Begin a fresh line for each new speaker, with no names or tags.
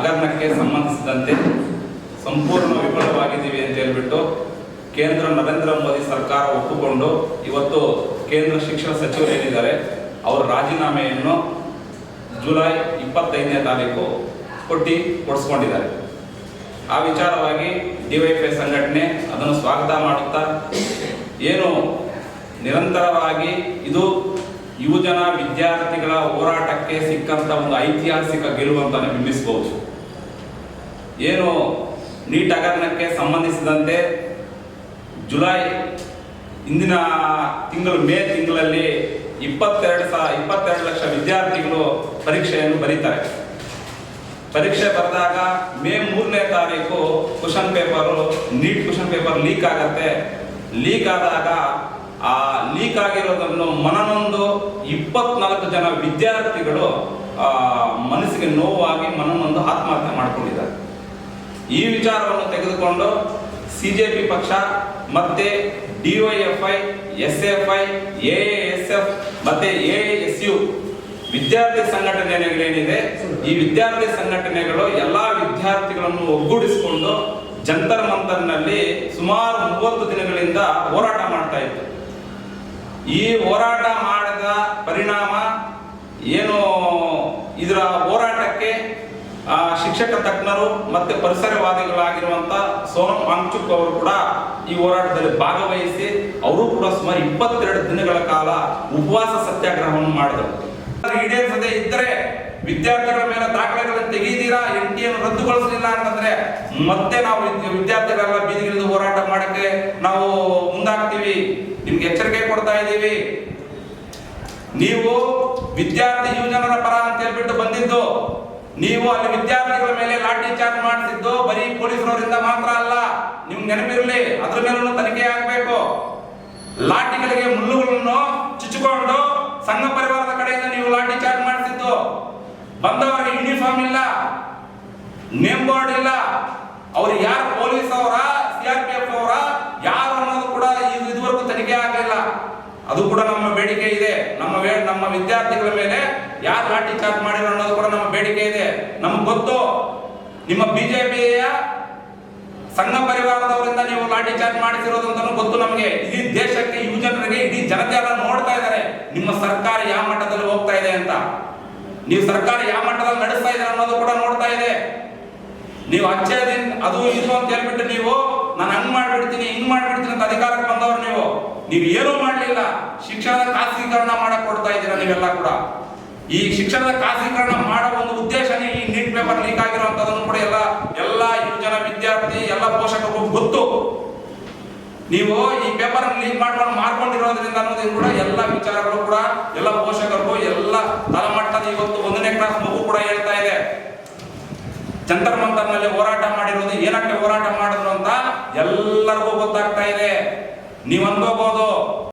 ಹಗರಣಕ್ಕೆ ಸಂಬಂಧಿಸಿದಂತೆ ಸಂಪೂರ್ಣ ವಿಫಲವಾಗಿದ್ದೀವಿ ಅಂತ ಹೇಳ್ಬಿಟ್ಟು ಕೇಂದ್ರ ನರೇಂದ್ರ ಮೋದಿ ಸರ್ಕಾರ ಒಪ್ಪಿಕೊಂಡು ಇವತ್ತು ಕೇಂದ್ರ ಶಿಕ್ಷಣ ಸಚಿವರು ಏನಿದ್ದಾರೆ ಅವರ ರಾಜೀನಾಮೆಯನ್ನು ಜುಲೈ 25ನೇ ತಾರೀಕು ಕೊಡಿಸ್ಕೊಂಡಿದ್ದಾರೆ. ಆ ವಿಚಾರವಾಗಿ ಡಿವೈಎಫ್ಐ ಸಂಘಟನೆ ಅದನ್ನು ಸ್ವಾಗತ ಮಾಡುತ್ತಾ ಏನು ನಿರಂತರವಾಗಿ ಇದು ಯುವಜನ ವಿದ್ಯಾರ್ಥಿಗಳ ಹೋರಾಟಕ್ಕೆ ಸಿಕ್ಕಂತ ಒಂದು ಐತಿಹಾಸಿಕ ಗೆಲುವು ಅಂತಾನೆ ಬಿಂಬಿಸಬಹುದು. ಏನು ನೀಟ್ ಹಗರಣಕ್ಕೆ ಸಂಬಂಧಿಸಿದಂತೆ ಜುಲೈ ಇಂದಿನ ತಿಂಗಳು ಮೇ ತಿಂಗಳಲ್ಲಿ 22 ಲಕ್ಷ ವಿದ್ಯಾರ್ಥಿಗಳು ಪರೀಕ್ಷೆಯನ್ನು ಬರೀತಾರೆ. ಪರೀಕ್ಷೆ ಬರೆದಾಗ ಮೇ 3ನೇ ತಾರೀಕು ನೀಟ್ ಕ್ವಶನ್ ಪೇಪರ್ ಲೀಕ್ ಆಗತ್ತೆ. ಲೀಕ್ ಆದಾಗ ಆ ಲೀಕ್ ಆಗಿರೋದನ್ನು ಮನನೊಂದು 24 ಜನ ವಿದ್ಯಾರ್ಥಿಗಳು ಮನಸ್ಸಿಗೆ ನೋವಾಗಿ ಮನನೊಂದು ಆತ್ಮಹತ್ಯೆ ಮಾಡಿಕೊಂಡಿದ್ದಾರೆ. ಈ ವಿಚಾರವನ್ನು ತೆಗೆದುಕೊಂಡು ಸಿಜೆಪಿ ಪಕ್ಷ ಮತ್ತೆ ಡಿವೈಎಫ್ಐ, ಎಸ್ಎಫ್ಐ, ಎಎಎಸ್ಎಫ್ ಮತ್ತೆ ಎಎಸ್ಯು ವಿದ್ಯಾರ್ಥಿ ಸಂಘಟನೆಗಳೇನಿದೆ ಈ ವಿದ್ಯಾರ್ಥಿ ಸಂಘಟನೆಗಳು ಎಲ್ಲಾ ವಿದ್ಯಾರ್ಥಿಗಳನ್ನು ಒಗ್ಗೂಡಿಸಿಕೊಂಡು ಜಂತರ್ ಮಂತರ್ನಲ್ಲಿ ಸುಮಾರು 30 ದಿನಗಳಿಂದ ಹೋರಾಟ ಮಾಡ್ತಾ ಇತ್ತು. ಈ ಹೋರಾಟ ಮಾಡಿದ ಪರಿಣಾಮ ಏನು ಇದರ ಹೋರಾಟಕ್ಕೆ ಶಿಕ್ಷಕ ತಜ್ಞರು ಮತ್ತೆ ಪರಿಸರವಾದಿಗಳಾಗಿರುವಂತ ಸೋನಂ ವಾಂಗ್ಚುಕ್ ಅವರು ಕೂಡ ಈ ಹೋರಾಟದಲ್ಲಿ ಭಾಗವಹಿಸಿ ಅವರು ಕೂಡ ಸುಮಾರು 22 ದಿನಗಳ ಕಾಲ ಉಪವಾಸ ಸತ್ಯಾಗ್ರಹವನ್ನು ಮಾಡಿದರು. ಈಡೇರಿಸದೇ ಇದ್ದರೆ ವಿದ್ಯಾರ್ಥಿಗಳ ಮೇಲೆ ದಾಖಲೆಗಳನ್ನು ತೆಗೆದಿರಾ, NTA ರದ್ದುಗೊಳಿಸಲಿಲ್ಲ ಅಂತಂದ್ರೆ ಮತ್ತೆ ನಾವು ವಿದ್ಯಾರ್ಥಿಗಳೆಲ್ಲ ಬೀದಿಗಿಳಿದು ಹೋರಾಟ ಮಾಡಕ್ಕೆ ನಾವು ಮುಂದಾಗ್ತೀವಿ, ನಿಮ್ಗೆ ಎಚ್ಚರಿಕೆ ಕೊಡ್ತಾ ಇದ್ದೀವಿ. ನೀವು ವಿದ್ಯಾರ್ಥಿ ಯುವಜನರ ಪರ ಅಂತ ಹೇಳ್ಬಿಟ್ಟು ಬಂದಿದ್ದು, ನೀವು ಅಲ್ಲಿ ವಿದ್ಯಾರ್ಥಿಗಳ ಮೇಲೆ ಲಾಠಿ ಚಾರ್ಜ್ ಮಾಡಿಸಿದ್ದು ಬರೀ ಪೊಲೀಸರವರಿಂದ ಮಾತ್ರ ಅಲ್ಲ, ನಿಮ್ಗೆ ನೆನಪಿರಲಿ, ಅದ್ರ ಮೇಲೂ ತನಿಖೆ ಆಗಬೇಕು. ಲಾಠಿಗಳಿಗೆ ಮುಳ್ಳುಗಳನ್ನು ಚುಚ್ಚಿಕೊಂಡು ಸಂಘ ಪರಿವಾರದ ಕಡೆಯಿಂದ ನೀವು ಲಾಠಿ ಚಾರ್ಜ್ ಮಾಡಿಸಿದ್ದು, ಬಂದವರಿಗೆ ಯೂನಿಫಾರ್ಮ್ ಇಲ್ಲ, ನೇಮ್ ಬೋರ್ಡ್ ಇಲ್ಲ, ಅವ್ರು ಯಾರು ಪೊಲೀಸ್ ಅವರ CRPF ಅವರ ಯಾರು ಅನ್ನೋದು ಕೂಡ ಇದುವರೆಗೂ ತನಿಖೆ ಆಗಲಿಲ್ಲ. ಅದು ಕೂಡ ನಮ್ಮ ಬೇಡಿಕೆ ಇದೆ. ನಮ್ಮ ವಿದ್ಯಾರ್ಥಿಗಳ ಮೇಲೆ ಯಾರು ಲಾಠಿ ಚಾರ್ಜ್ ಮಾಡಿರೋ ಅನ್ನೋದು ಕೂಡ ನಮ್ಮ ಬೇಡಿಕೆ ಇದೆ. ನಮ್ಗೆ ಗೊತ್ತು, ನಿಮ್ಮ ಬಿಜೆಪಿಯ ಸಂಘ ಪರಿವಾರದವರಿಂದ ನೀವು ಲಾಠಿ ಚಾರ್ಜ್ ಮಾಡಿಸಿರೋದು ಅಂತ ಗೊತ್ತು ನಮಗೆ. ಇಡೀ ದೇಶಕ್ಕೆ, ಯುವಜನರಿಗೆ, ಇಡೀ ಜನತೆ ಎಲ್ಲ ನೋಡ್ತಾ ಇದ್ದಾರೆ ನಿಮ್ಮ ಸರ್ಕಾರ ಯಾವ ಮಟ್ಟದಲ್ಲಿ ಹೋಗ್ತಾ ಇದೆ ಅಂತ. ನೀವು ಸರ್ಕಾರ ಯಾವ ಮಟ್ಟದಲ್ಲಿ ನಡೆಸ್ತಾ ಇದ್ದಾರೆ ಅನ್ನೋದು ಕೂಡ ನೋಡ್ತಾ ಇದೆ. ನೀವು ಅಚ್ಚೇದಿನ್ ಅದು ಇದು ಅಂತ ಹೇಳ್ಬಿಟ್ಟು ನೀವು ನಾನು ಹಂಗ್ ಮಾಡ್ಬಿಡ್ತೀನಿ ಹಿಂಗ್ ಮಾಡ್ಬಿಡ್ತೀನಿ ಅಂತ ಅಧಿಕಾರಕ್ಕೆ ಬಂದವರು ನೀವು ಏನೂ ಮಾಡಲಿಲ್ಲ. ಶಿಕ್ಷಣದ ಖಾಸಗೀಕರಣ ಮಾಡಕ್ ಕೊಡ್ತಾ ಇದ್ದೀರಾ ನೀವೆಲ್ಲ ಕೂಡ. ಈ ಶಿಕ್ಷಣದ ಖಾಸಗೀಕರಣ ಮಾಡೋ ಒಂದು ಉದ್ದೇಶನೇ ಈ ನೀಟ್ ಪೇಪರ್ ಲೀಕ್ ಆಗಿರುವಂತದನ್ನು ಕೂಡ ಎಲ್ಲ ಯುವಜನ ವಿದ್ಯಾರ್ಥಿ ಎಲ್ಲ ಪೋಷಕರಿಗೂ ಗೊತ್ತು. ನೀವು ಈ ಪೇಪರ್ ಲೀಕ್ ಮಾಡ್ಕೊಂಡು ಮಾರ್ಕೊಂಡಿರೋದ್ರಿಂದ ಅನ್ನೋದು ಕೂಡ ಎಲ್ಲ ವಿಚಾರಗಳು ಕೂಡ ಎಲ್ಲ ಪೋಷಕರಿಗೂ ಎಲ್ಲ ತಳಮಟ್ಟದ ಇವತ್ತು 1ನೇ ಕ್ಲಾಸ್ ಮಗು ಕೂಡ ಹೇಳ್ತಾ ಇದೆ. ಜಂತರ್ ಮಂತರ್ನಲ್ಲಿ ಹೋರಾಟ ಮಾಡಿರೋದು ಏನಕ್ಕೆ ಹೋರಾಟ ಮಾಡಿದ್ರು ಅಂತ ಎಲ್ಲರಿಗೂ ಗೊತ್ತಾಗ್ತಾ ಇದೆ. ನೀವು ಅನ್ಕೋಬಹುದು